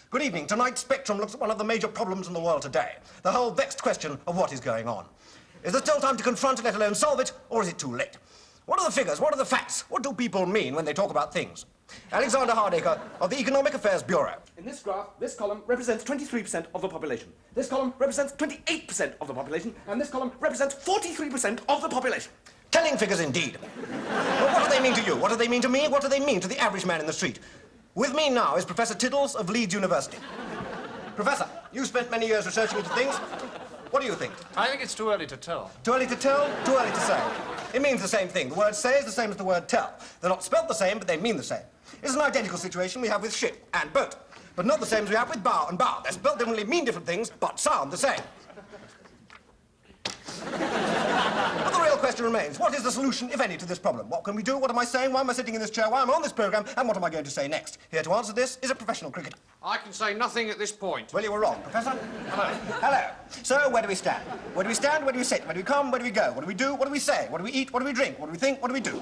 Good evening. Tonight's Spectrum looks at one of the major problems in the world today. The whole vexed question of what is going on. Is there still time to confront it, let alone solve it, or is it too late? What are the figures? What are the facts? What do people mean when they talk about things? Alexander Hardacre of the Economic Affairs Bureau. In this graph, this column represents 23% of the population. This column represents 28% of the population, and this column represents 43% of the population. Telling figures indeed. But what do they mean to you? What do they mean to me? What do they mean to the average man in the street? With me now is Professor Tiddles of Leeds University. Professor, you spent many years researching into things. What do you think? I think it's too early to tell. Too early to tell, too early to say. It means the same thing. The word say is the same as the word tell. They're not spelt the same, but they mean the same. It's an identical situation we have with ship and boat, but not the same as we have with bow and bow. They're spelt differently, mean different things, but sound the same. But the real question remains, what is the solution, if any, to this problem? What can we do? What am I saying? Why am I sitting in this chair? Why am I on this programme? And what am I going to say next? Here to answer this is a professional cricketer. I can say nothing at this point. Well, you were wrong, Professor. Hello. Hello. So, where do we stand? Where do we stand? Where do we sit? Where do we come? Where do we go? What do we do? What do we say? What do we eat? What do we drink? What do we think? What do we do?